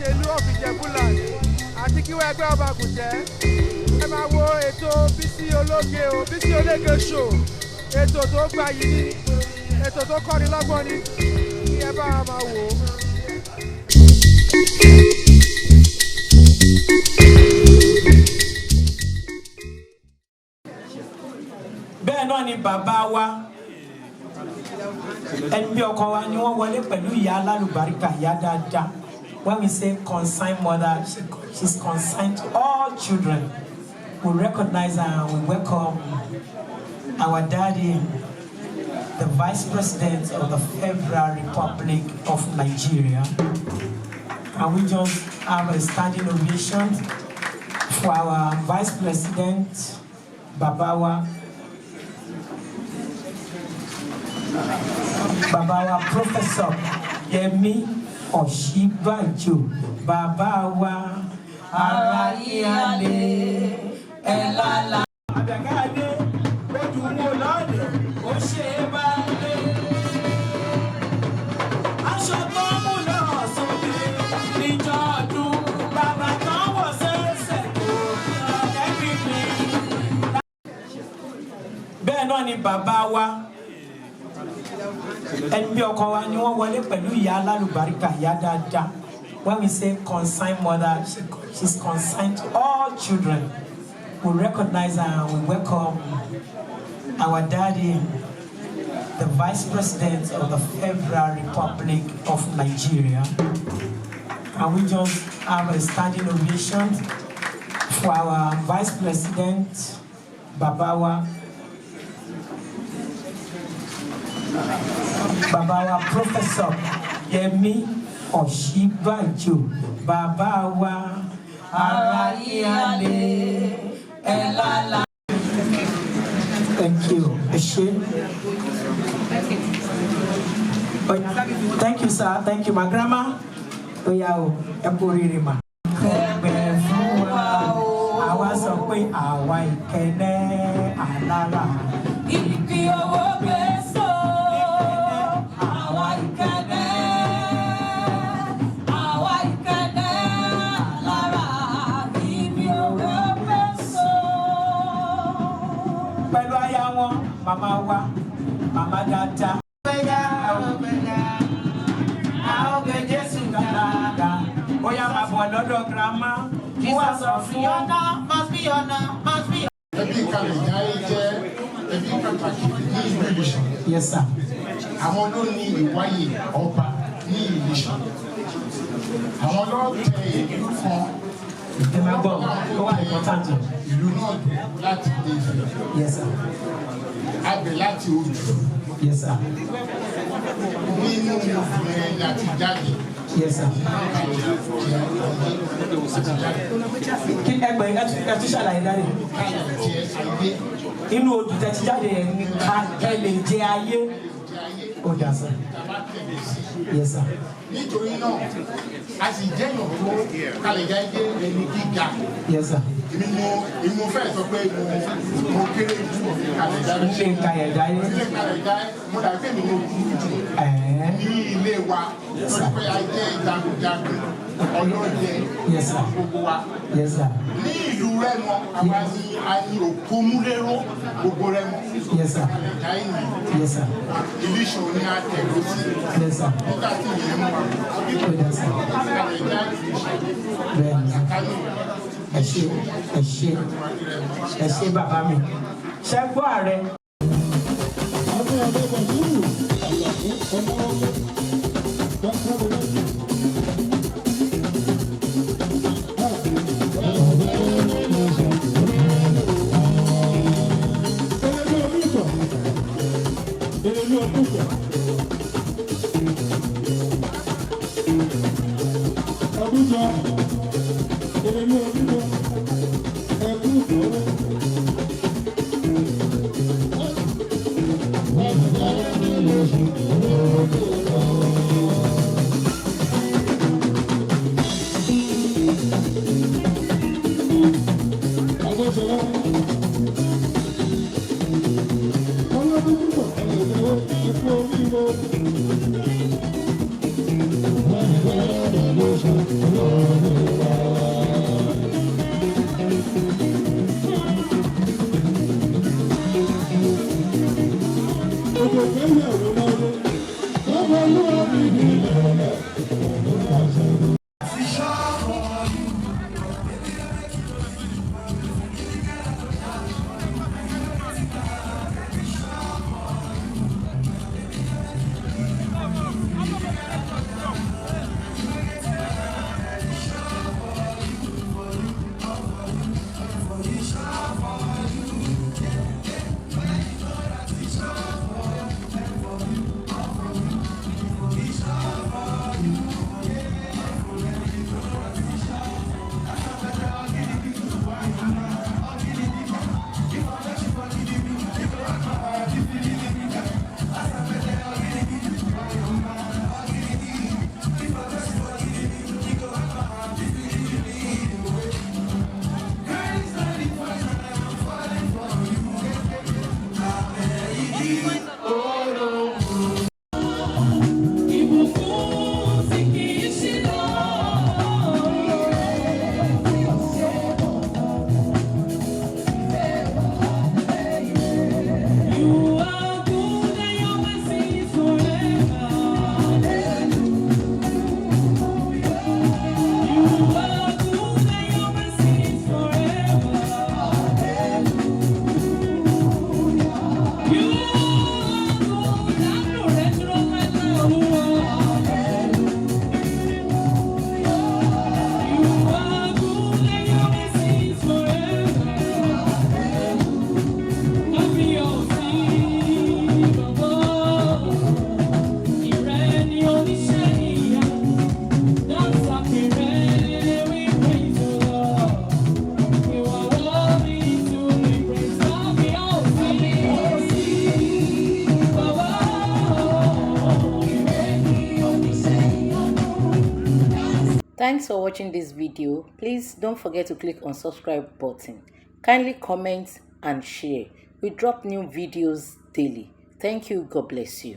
òṣèlú of Ìjẹ̀bú-Land àti kí wọ́n ẹgbẹ́ ọba Kùjẹ́. Ẹ máa wo ètò Bisi Ologe Show, ètò tó gbayì ni, ètò tó kọ́ni lọ́gbọ́n ni, kí ẹ bá wa máa wò ó. Bẹ́ẹ̀ náà ni bàbá wa ẹni bí ọkọ wa ni wọ́n wọlé pẹ̀lú ìyá alálùbáríkà ìyá dáadáa. When we say consigned mother, she's consigned to all children. We recognize her and we welcome our daddy, the Vice President of the Federal Republic of Nigeria. And we just have a standing ovation for our Vice President, Babawa Professor Yemi Osinbajo, Babawa Arayale Elala. Abegade ojumo lode o se bale. Aṣọ tó mú lọ sókè níjọ́ ọdún bàbá kan wọ̀ sẹ́sẹ̀ tó everything. Bẹ́ẹ̀ náà ni bàbá wa ẹni bí ọkọ wa ni wọ́n wọlé pẹ̀lú ìyá alálùbáríkà ìyá dáadáa. When we say consigned mother, she's consigned to all children. We recognize her and we welcome our daddy, the Vice President of the Federal Republic of Nigeria. And we just have a standing ovation for our Vice President, Babawa Professor Yemi Osinbajo, Babawa Arayale Elala. Thank you. Thank you, sir. Thank you, my grandma. Oyao, Epuririma. I was a queen, I white kene, alala. Mama data. Oya ma bo lodo grandma. Jesus of Fiona must be honor, must be. Yes, sir. Àwọn ló ní ìwáyé ọba ní Ìlíṣà. Àwọn ló tẹ ìlú kan. Ìlú náà láti dé ìfẹ́. Yes, sir. Abẹ láti ojú. Yes, sir. Nínú ìfẹ́ láti jáde. Yes, sir. Kí ẹgbẹ́ ẹtú ṣàlàyé dáre? Inú odù tẹ̀sí jáde ní ká ẹ lè jẹ ayé. Ó dà sir. Yes, sir. Nítorí náà, a sì jẹ́ ìyàwó kálẹ̀já jẹ́ ẹni gíga. Yes, sir. Ìmú fẹ́ sọ pé mo kéré jù kálẹ̀já. Ilé kálẹ̀já yé. Ilé kálẹ̀já mo dà pé mi mo kú jù ní ilé wa. Lọ́dún pé a jẹ́ jagunjagun ọlọ́dẹ gbogbo wa. Yes, sir. Ní ìlú Rẹ́mọ, àwa ni a ní òkúmúlérò gbogbo Rẹ́mọ. Yes, sir. Kálẹ̀já yìí. Yes, sir. Ìlíṣà ní àtẹ̀ló sí. Yes, sir. Nígbà tí ìyẹn mú wa. Yes, sir. Kálẹ̀já Ìlíṣà. Bẹ́ẹ̀ni. Ẹ ṣé bàbá mi. Ṣé gbọ́ ààrẹ? Thank you. Thanks for watching this video. Please don't forget to click on subscribe button. Kindly comment and share. We drop new videos daily. Thank you. God bless you.